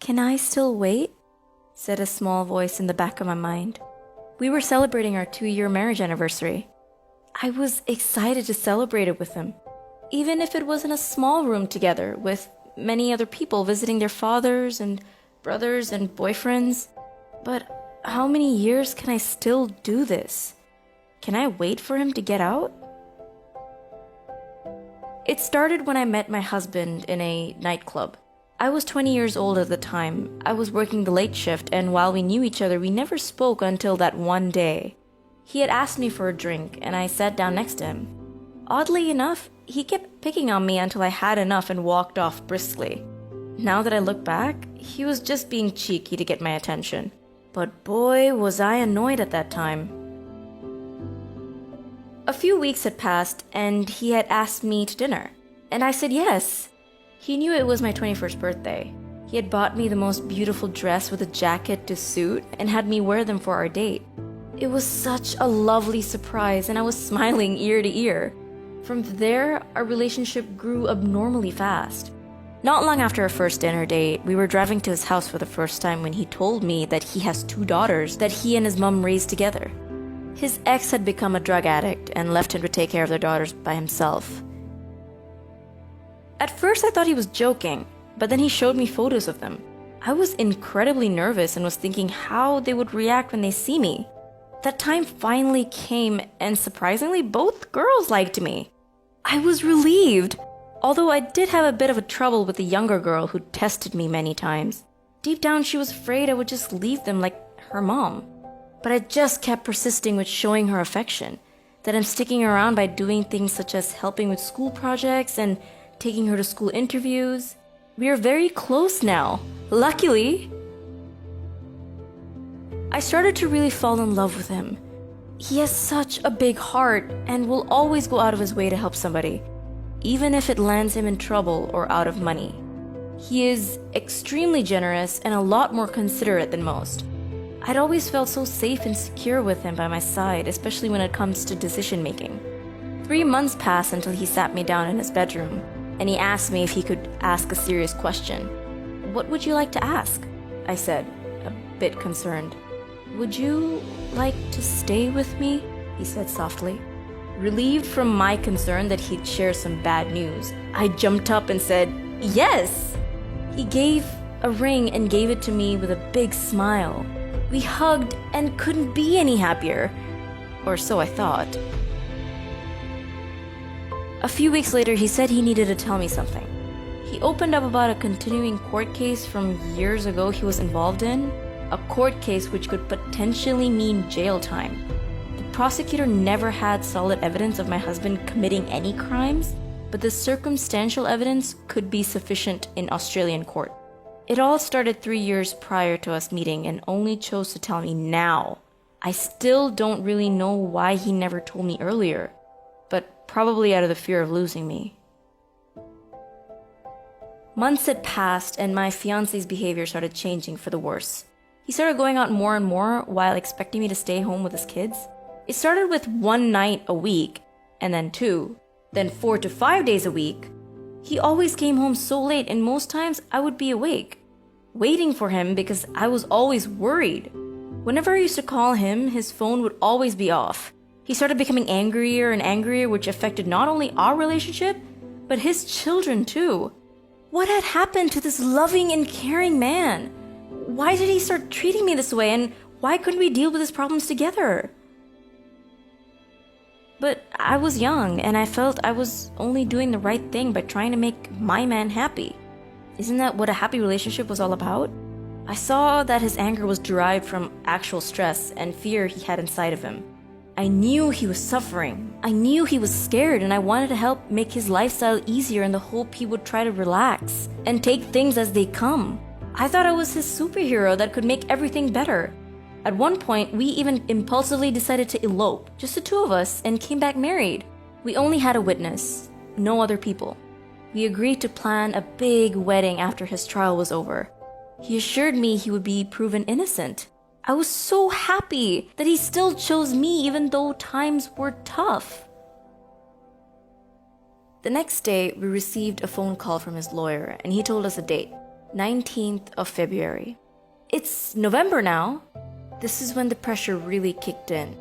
"Can I still wait?" said a small voice in the back of my mind. We were celebrating our 2-year marriage anniversary. I was excited to celebrate it with him, even if it was in a small room together with many other people visiting their fathers and brothers and boyfriends. But how many years can I still do this? Can I wait for him to get out? It started when I met my husband in a nightclub. I was 20 years old at the time. I was working the late shift, and while we knew each other, we never spoke until that one day. He had asked me for a drink, and I sat down next to him. Oddly enough, he kept picking on me until I had enough and walked off briskly. Now that I look back, he was just being cheeky to get my attention. But boy, was I annoyed at that time. A few weeks had passed, and he had asked me to dinner, and I said yes. He knew it was my 21st birthday. He had bought me the most beautiful dress with a jacket to suit and had me wear them for our date. It was such a lovely surprise, and I was smiling ear to ear. From there, our relationship grew abnormally fast. Not long after our first dinner date, we were driving to his house for the first time when he told me that he has 2 daughters that he and his mom raised together. His ex had become a drug addict and left him to take care of their daughters by himself. At first, I thought he was joking, but then he showed me photos of them. I was incredibly nervous and was thinking how they would react when they see me. That time finally came, and surprisingly, both girls liked me. I was relieved, although I did have a bit of a trouble with the younger girl who tested me many times. Deep down, she was afraid I would just leave them like her mom. But I just kept persisting with showing her affection, that I'm sticking around by doing things such as helping with school projects and taking her to school interviews. We are very close now, luckily. I started to really fall in love with him. He has such a big heart and will always go out of his way to help somebody, even if it lands him in trouble or out of money. He is extremely generous and a lot more considerate than most. I'd always felt so safe and secure with him by my side, especially when it comes to decision making. 3 months passed until he sat me down in his bedroom, and he asked me if he could ask a serious question. "What would you like to ask?" I said, a bit concerned. "Would you like to stay with me?" he said softly. Relieved from my concern that he'd share some bad news, I jumped up and said, "Yes!" He gave a ring and gave it to me with a big smile. We hugged and couldn't be any happier, or so I thought. A few weeks later, he said he needed to tell me something. He opened up about a continuing court case from years ago he was involved in, a court case which could potentially mean jail time. The prosecutor never had solid evidence of my husband committing any crimes, but the circumstantial evidence could be sufficient in Australian court. It all started 3 years prior to us meeting and only chose to tell me now. I still don't really know why he never told me earlier, but probably out of the fear of losing me. Months had passed and my fiancé's behavior started changing for the worse. He started going out more and more while expecting me to stay home with his kids. It started with 1 night a week, and then 2, then 4 to 5 days a week. He always came home so late, and most times I would be awake, waiting for him because I was always worried. Whenever I used to call him, his phone would always be off. He started becoming angrier and angrier, which affected not only our relationship, but his children too. What had happened to this loving and caring man? Why did he start treating me this way, and why couldn't we deal with his problems together? But I was young, and I felt I was only doing the right thing by trying to make my man happy. Isn't that what a happy relationship was all about? I saw that his anger was derived from actual stress and fear he had inside of him. I knew he was suffering. I knew he was scared, and I wanted to help make his lifestyle easier in the hope he would try to relax and take things as they come. I thought I was his superhero that could make everything better. At one point, we even impulsively decided to elope, just the 2 of us, and came back married. We only had a witness, no other people. We agreed to plan a big wedding after his trial was over. He assured me he would be proven innocent. I was so happy that he still chose me even though times were tough. The next day, we received a phone call from his lawyer, and he told us a date. 19th of February. It's November now. This is when the pressure really kicked in.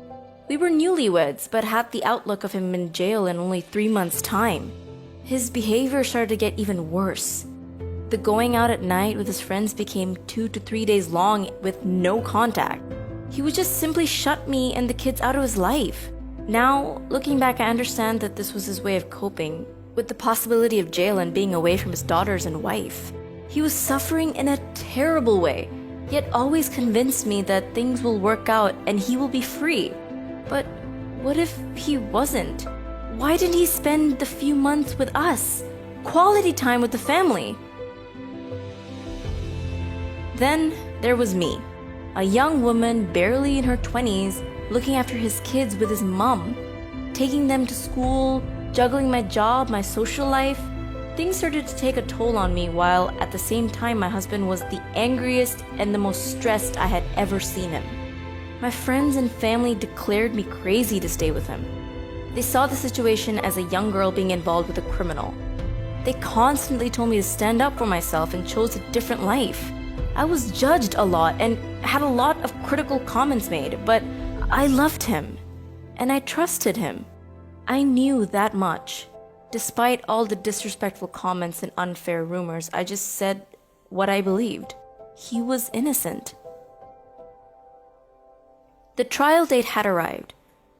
We were newlyweds, but had the outlook of him in jail in only 3 months' time. His behavior started to get even worse. The going out at night with his friends became 2 to 3 days long with no contact. He would just simply shut me and the kids out of his life. Now, looking back, I understand that this was his way of coping with the possibility of jail and being away from his daughters and wife. He was suffering in a terrible way, yet always convinced me that things will work out and he will be free. But what if he wasn't? Why didn't he spend the few months with us? Quality time with the family? Then there was me, a young woman barely in her 20s, looking after his kids with his mom, taking them to school, juggling my job, my social life. Things started to take a toll on me, while at the same time my husband was the angriest and the most stressed I had ever seen him. My friends and family declared me crazy to stay with him. They saw the situation as a young girl being involved with a criminal. They constantly told me to stand up for myself and chose a different life. I was judged a lot and had a lot of critical comments made, but I loved him and I trusted him. I knew that much. Despite all the disrespectful comments and unfair rumors, I just said what I believed. He was innocent. The trial date had arrived.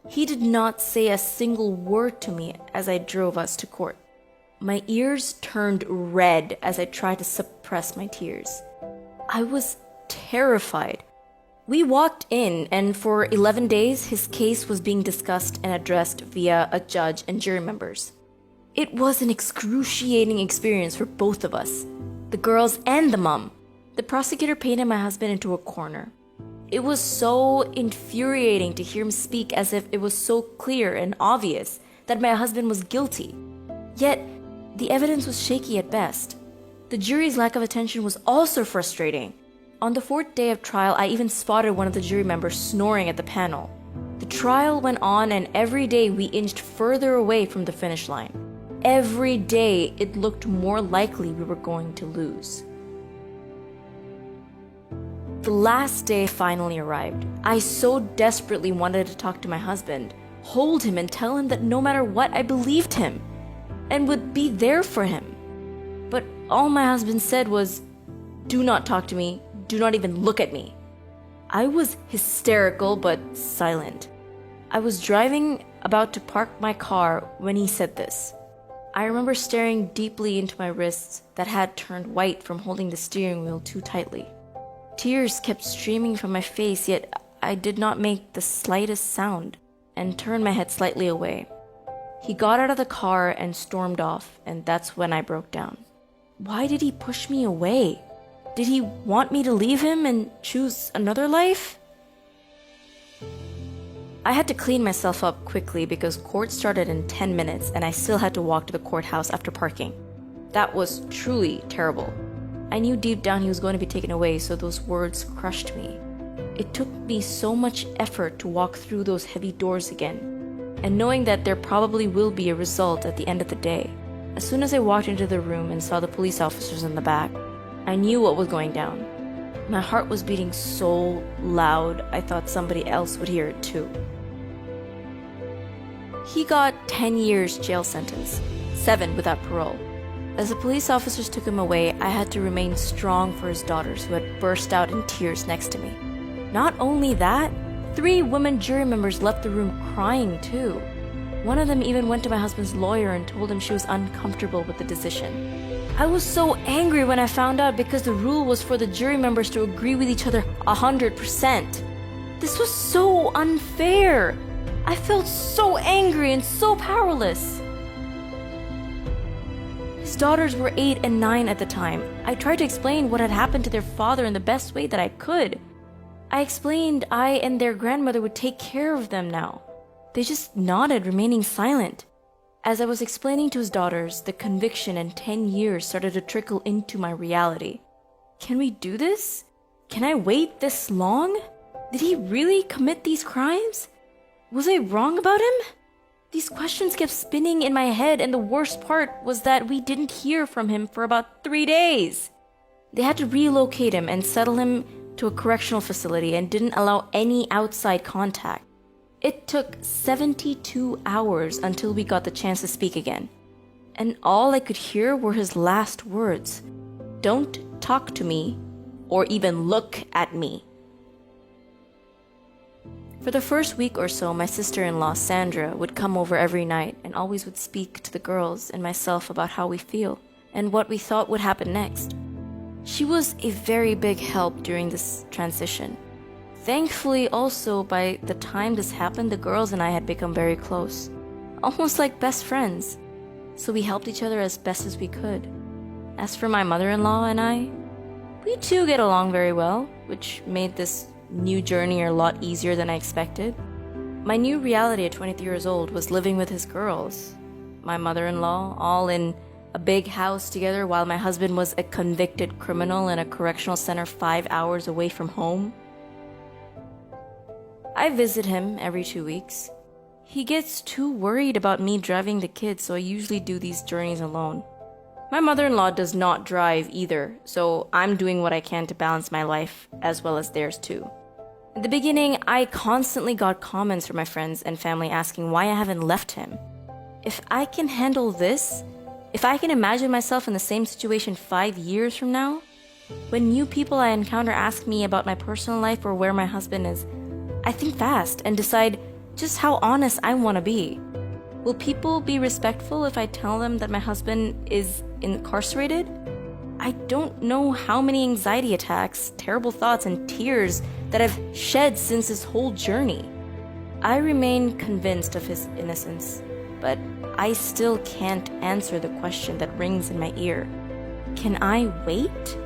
He did not say a single word to me as I drove us to court. My ears turned red as I tried to suppress my tears. I was terrified. We walked in, and for 11 days, his case was being discussed and addressed via a judge and jury members. It was an excruciating experience for both of us, the girls and the mom. The prosecutor painted my husband into a corner. It was so infuriating to hear him speak as if it was so clear and obvious that my husband was guilty. Yet, the evidence was shaky at best. The jury's lack of attention was also frustrating. On the 4th day of trial, I even spotted one of the jury members snoring at the panel. The trial went on, and every day we inched further away from the finish line. Every day, it looked more likely we were going to lose. The last day finally arrived. I so desperately wanted to talk to my husband, hold him and tell him that no matter what, I believed him and would be there for him. But all my husband said was, "Do not talk to me, do not even look at me." I was hysterical but silent. I was driving, about to park my car, when he said this. I remember staring deeply into my wrists that had turned white from holding the steering wheel too tightly. Tears kept streaming from my face, yet I did not make the slightest sound and turned my head slightly away. He got out of the car and stormed off, and that's when I broke down. Why did he push me away? Did he want me to leave him and choose another life? I had to clean myself up quickly because court started in 10 minutes and I still had to walk to the courthouse after parking. That was truly terrible. I knew deep down he was going to be taken away, so those words crushed me. It took me so much effort to walk through those heavy doors again, and knowing that there probably will be a result at the end of the day. As soon as I walked into the room and saw the police officers in the back, I knew what was going down. My heart was beating so loud, I thought somebody else would hear it too. He got 10 years jail sentence, 7 without parole. As the police officers took him away, I had to remain strong for his daughters who had burst out in tears next to me. Not only that, 3 women jury members left the room crying too. One of them even went to my husband's lawyer and told him she was uncomfortable with the decision. I was so angry when I found out because the rule was for the jury members to agree with each other 100%. This was so unfair. I felt so angry and so powerless. His daughters were 8 and 9 at the time. I tried to explain what had happened to their father in the best way that I could. I explained I and their grandmother would take care of them now. They just nodded, remaining silent. As I was explaining to his daughters, the conviction and 10 years started to trickle into my reality. Can we do this? Can I wait this long? Did he really commit these crimes? Was I wrong about him? These questions kept spinning in my head, and the worst part was that we didn't hear from him for about 3 days. They had to relocate him and settle him to a correctional facility and didn't allow any outside contact. It took 72 hours until we got the chance to speak again. And all I could hear were his last words. "Don't talk to me or even look at me." For the first week or so, my sister-in-law, Sandra, would come over every night and always would speak to the girls and myself about how we feel and what we thought would happen next. She was a very big help during this transition. Thankfully, also, by the time this happened, the girls and I had become very close, almost like best friends. So we helped each other as best as we could. As for my mother-in-law and I, we too get along very well, which made this new journey a lot easier than I expected. My new reality at 23 years old was living with his girls, my mother-in-law, all in a big house together while my husband was a convicted criminal in a correctional center 5 hours away from home. I visit him every 2 weeks. He gets too worried about me driving the kids, so I usually do these journeys alone. My mother-in-law does not drive either, so I'm doing what I can to balance my life as well as theirs too. In the beginning, I constantly got comments from my friends and family asking why I haven't left him. If I can handle this, if I can imagine myself in the same situation 5 years from now, when new people I encounter ask me about my personal life or where my husband is, I think fast and decide just how honest I want to be. Will people be respectful if I tell them that my husband is incarcerated? I don't know how many anxiety attacks, terrible thoughts, and tears that I've shed since this whole journey. I remain convinced of his innocence, but I still can't answer the question that rings in my ear. Can I wait?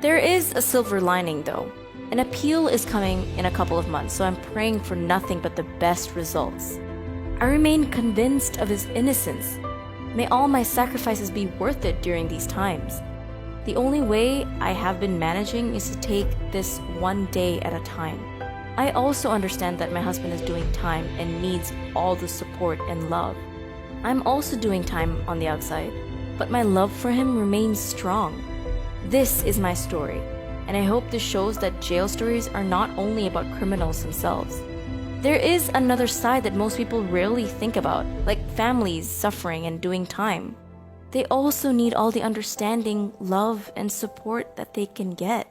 There is a silver lining, though. An appeal is coming in a couple of months, so I'm praying for nothing but the best results. I remain convinced of his innocence. May all my sacrifices be worth it during these times. The only way I have been managing is to take this one day at a time. I also understand that my husband is doing time and needs all the support and love. I'm also doing time on the outside, but my love for him remains strong. This is my story, and I hope this shows that jail stories are not only about criminals themselves. There is another side that most people rarely think about, like families suffering and doing time. They also need all the understanding, love, and support that they can get.